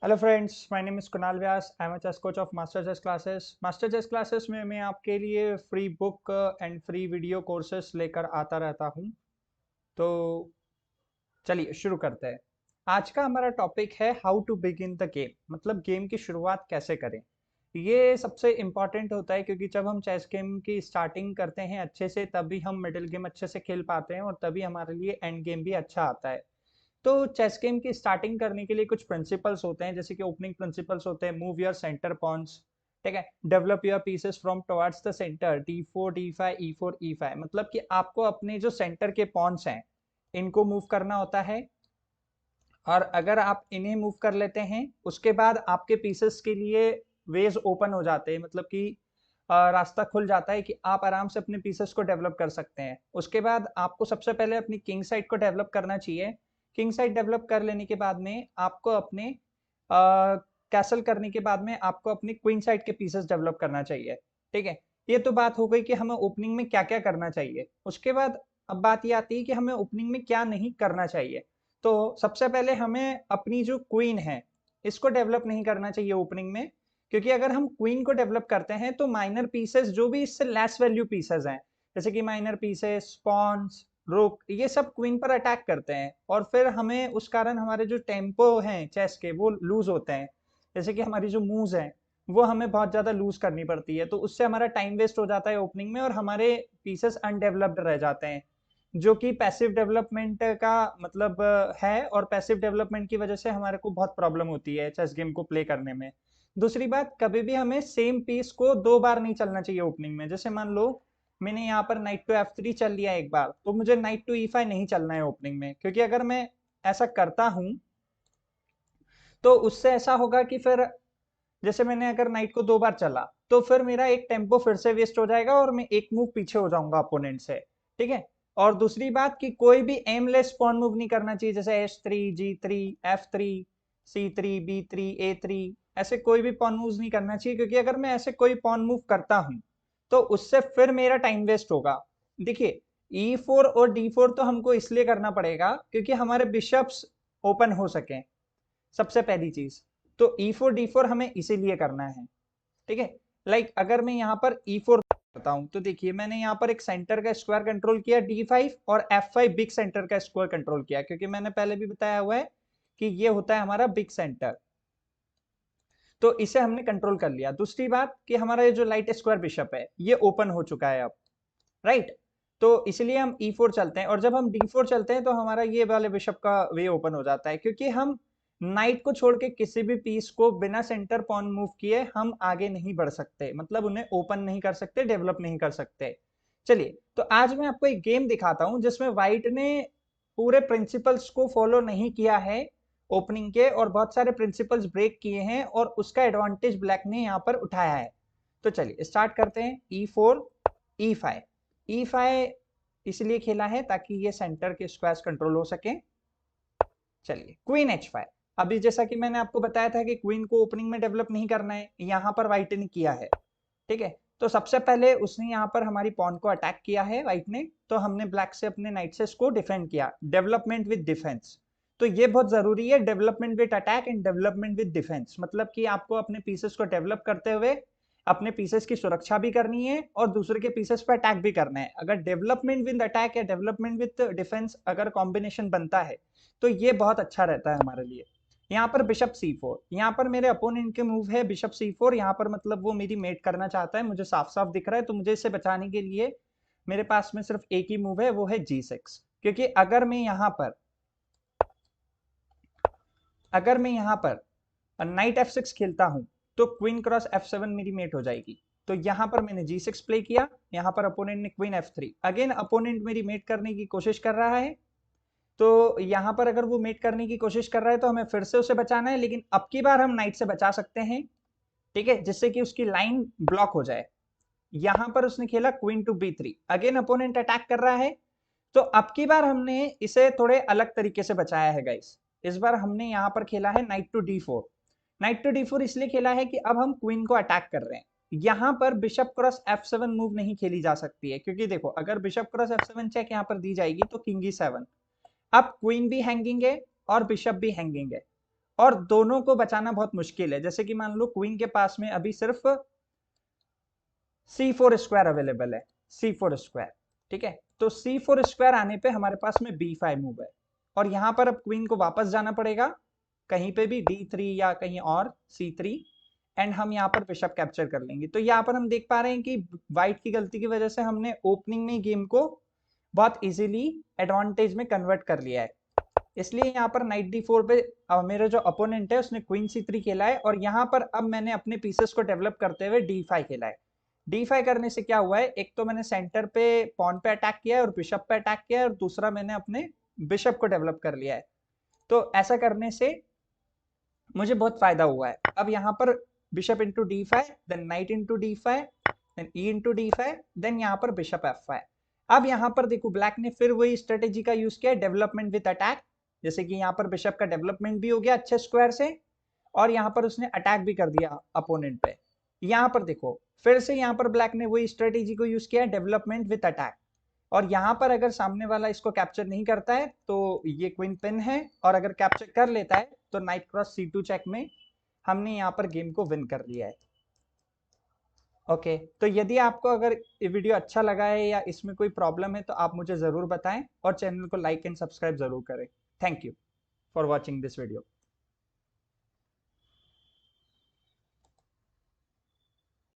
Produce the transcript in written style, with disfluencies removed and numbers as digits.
Hello friends, my name is Kunal Vyas. I am a chess coach of master chess classes. Master chess classes में मैं आपके लिए free book and free video courses लेकर आता रहता हूं। तो चलिए शुरू करते हैं। आज का हमारा टॉपिक है how to begin the game, मतलब गेम की शुरुआत कैसे करें। ये सबसे इम्पॉर्टेंट होता है क्योंकि जब हम चेस गेम की स्टार्टिंग करते हैं अच्छे से, तभी हम मिडिल गेम अच्छे से खेल पाते हैं और तभी हमारे लिए एंड गेम भी अच्छा आता है। तो चेस गेम की स्टार्टिंग करने के लिए कुछ प्रिंसिपल्स होते हैं, जैसे कि ओपनिंग प्रिंसिपल्स होते हैं, मूव योर सेंटर पॉन्स, ठीक है, develop your pieces from towards the centre, d4 d5 e4 e5, मतलब कि आपको अपने जो सेंटर के पॉन्स हैं इनको मूव करना होता है। और अगर आप इन्हें मूव कर लेते हैं उसके बाद आपके पीसेस के लिए वेज ओपन हो जाते हैं, मतलब कि रास्ता खुल जाता है कि आप आराम से अपने पीसेस को डेवलप कर सकते हैं। उसके बाद आपको सबसे पहले अपनी किंग साइड को डेवलप करना चाहिए। किंग साइड डेवलप कर लेने के बाद में आपको अपने कैसल करने के बाद में आपको अपनी क्वीन साइड के पीसेस डेवलप करना चाहिए। ठीक है, ये तो बात हो गई कि हमें ओपनिंग में क्या क्या करना चाहिए। उसके बाद अब बात ये आती है कि हमें ओपनिंग में क्या नहीं करना चाहिए। तो सबसे पहले हमें अपनी जो क्वीन है इसको डेवलप नहीं करना चाहिए ओपनिंग में, क्योंकि अगर हम क्वीन को डेवलप करते हैं तो माइनर पीसेस जो भी इससे लेस वैल्यू पीसेस हैं, जैसे कि माइनर पीसेस, पॉन्स, रुक, ये सब क्वीन पर अटैक करते हैं और फिर हमें उस कारण हमारे जो टेम्पो हैं चेस के वो लूज होते हैं। जैसे कि हमारी जो मूव्स हैं वो हमें बहुत ज्यादा लूज करनी पड़ती है, तो उससे हमारा टाइम वेस्ट हो जाता है ओपनिंग में और हमारे पीसेस अनडेवलप्ड रह जाते हैं, जो कि पैसिव डेवलपमेंट का मतलब है। और पैसिव डेवलपमेंट की वजह से हमारे को बहुत प्रॉब्लम होती है चेस गेम को प्ले करने में। दूसरी बात, कभी भी हमें सेम पीस को दो बार नहीं चलना चाहिए ओपनिंग में। जैसे मान लो मैंने यहाँ पर नाइट टू F3 चल लिया एक बार, तो मुझे नाइट टू E5 नहीं चलना है ओपनिंग में, क्योंकि अगर मैं ऐसा करता हूं तो उससे ऐसा होगा कि फिर जैसे मैंने अगर नाइट को दो बार चला तो फिर मेरा एक टेम्पो फिर से वेस्ट हो जाएगा और मैं एक मूव पीछे हो जाऊंगा अपोनेंट से। ठीक है, और दूसरी बात कि कोई भी एमलेस पॉन मूव नहीं करना चाहिए, जैसे H3 G3 F3 C3 B3 A3, ऐसे कोई भी पॉन मूव नहीं करना चाहिए, क्योंकि अगर मैं ऐसे कोई पॉन मूव करता हूं तो उससे फिर मेरा टाइम वेस्ट होगा। देखिए, E4 और D4 तो हमको इसलिए करना पड़ेगा क्योंकि हमारे बिशप्स ओपन हो सके, सबसे पहली चीज। तो E4 D4 हमें इसीलिए करना है। ठीक है, लाइक अगर मैं यहाँ पर E4 करता हूं तो देखिए मैंने यहाँ पर एक सेंटर का स्क्वायर कंट्रोल किया D5 और F5 बिग सेंटर का स्क्वायर कंट्रोल किया, क्योंकि मैंने पहले भी बताया हुआ है कि ये होता है हमारा बिग सेंटर, तो इसे हमने कंट्रोल कर लिया। दूसरी बात कि हमारा ये जो लाइट स्क्वायर बिशप है ये ओपन हो चुका है अब, राइट। तो इसलिए हम E4 चलते हैं और जब हम D4 चलते हैं तो हमारा ये वाले बिशप का वे ओपन हो जाता है, क्योंकि हम नाइट को छोड़ के किसी भी पीस को बिना सेंटर पॉन मूव किए हम आगे नहीं बढ़ सकते, मतलब उन्हें ओपन नहीं कर सकते, डेवलप नहीं कर सकते। चलिए, तो आज मैं आपको एक गेम दिखाता हूं जिसमें व्हाइट ने पूरे प्रिंसिपल्स को फॉलो नहीं किया है ओपनिंग के, और बहुत सारे प्रिंसिपल्स ब्रेक किए हैं और उसका एडवांटेज ब्लैक ने यहाँ पर उठाया है। तो चलिए स्टार्ट करते हैं। E4 E5, E5 इसलिए खेला है ताकि ये सेंटर के स्क्वायर्स कंट्रोल हो सके। चलिए क्वीन H5, अभी जैसा कि मैंने आपको बताया था कि क्वीन को ओपनिंग में डेवलप नहीं करना है, यहाँ पर व्हाइट ने किया है। ठीक है, तो सबसे पहले उसने यहाँ पर हमारी पॉन को अटैक किया है व्हाइट ने, तो हमने ब्लैक से अपने नाइट से इसको डिफेंड किया। डेवलपमेंट विद डिफेंस, तो ये बहुत जरूरी है, development with attack and development with defence, मतलब कि आपको अपने पीसेस को डेवलप करते हुए अपने पीसेस की सुरक्षा भी करनी है और दूसरे के पीसेस पर अटैक भी करना है। अगर डेवलपमेंट विद अटैक या डेवलपमेंट विद डिफेंस अगर कॉम्बिनेशन बनता है तो ये बहुत अच्छा रहता है हमारे लिए। यहाँ पर बिशप C4, यहाँ पर मेरे अपोनेंट के मूव है बिशप C4, यहाँ पर मतलब वो मेरी मेट करना चाहता है, मुझे साफ साफ दिख रहा है। तो मुझे इसे बचाने के लिए मेरे पास में सिर्फ एक ही मूव है, वो है G6, क्योंकि अगर मैं यहाँ पर नाइट F6 खेलता हूं तो क्वीन क्रॉस F7 मेरी मेट हो जाएगी। तो यहाँ पर मैंने G6 प्ले किया, यहाँ पर अपोनेंट ने क्वीन F3, अगेन अपोनेंट मेरी मेट करने की कोशिश कर रहा है। तो यहाँ पर अगर वो मेट करने की कोशिश कर रहा है तो हमें फिर से उसे बचाना है, लेकिन अब की बार हम नाइट से बचा सकते हैं, ठीक है, जिससे कि उसकी लाइन ब्लॉक हो जाए। यहाँ पर उसने खेला queen to B3, again opponent attack कर रहा है। तो अब की बार हमने इसे थोड़े अलग तरीके से बचाया है गाइस। इस बार हमने यहाँ पर खेला है night to D4। Night to D4 इसलिए खेला है कि अब हम क्वीन को अटैक कर रहे हैं। यहाँ पर बिशप क्रॉस F7 मूव नहीं खेली जा सकती है, क्योंकि देखो अगर बिशप क्रॉस F7 चेक यहाँ पर दी जाएगी तो किंग E7, अब क्वीन भी हैंगिंग है और बिशप भी हैंगिंग है। और दोनों को बचाना बहुत मुश्किल है। जैसे कि मान लो क्वीन के पास में अभी सिर्फ c4 स्क्वायर अवेलेबल है, c4 स्क्वायर, ठीक है। तो c4 स्क्वायर आने पे हमारे पास में b5 मूव है, और यहां पर अब क्वीन को वापस जाना पड़ेगा कहीं पे भी d3 या कहीं और c3, एंड हम यहाँ पर बिशप कैप्चर कर लेंगे। तो यहाँ पर हम देख पा रहे हैं कि व्हाइट की गलती की वजह से हमने ओपनिंग में गेम को बहुत इजीली एडवांटेज में कन्वर्ट कर लिया है। इसलिए यहाँ पर नाइट d4 पे मेरा जो अपोनेंट है उसने क्वीन c3 खेला है, और यहाँ पर अब मैंने अपने पीसेस को डेवलप करते हुए d5 खेला है। d5 करने से क्या हुआ है, एक तो मैंने सेंटर पे पॉन पे अटैक किया है और बिशप पे अटैक किया है, और दूसरा मैंने अपने बिशप को डेवलप कर लिया है। तो ऐसा करने से मुझे बहुत फायदा हुआ है। अब यहाँ पर bishop into d5, then knight into d5, then e into d5, then यहाँ पर बिशप f5। अब यहाँ पर देखो ब्लैक ने फिर वही स्ट्रेटेजी का यूज किया, डेवलपमेंट विद अटैक। जैसे कि यहाँ पर बिशप का डेवलपमेंट भी हो गया अच्छे स्क्वायर से, और यहाँ पर उसने अटैक भी कर दिया अपोनेंट पे। यहाँ पर देखो फिर से यहाँ पर ब्लैक ने वही स्ट्रेटेजी को यूज किया, डेवलपमेंट विद अटैक। और यहाँ पर अगर सामने वाला इसको कैप्चर नहीं करता है तो ये क्वीन पिन है, और अगर कैप्चर कर लेता है तो नाइट क्रॉस c2 चेक में हमने यहाँ पर गेम को विन कर लिया है। ओके, तो यदि आपको अगर ये वीडियो अच्छा लगा है या इसमें कोई प्रॉब्लम है तो आप मुझे ज़रूर बताएं, और चैनल को लाइक एंड सब्सक्राइब ज़रूर करें। Thank you for watching this video.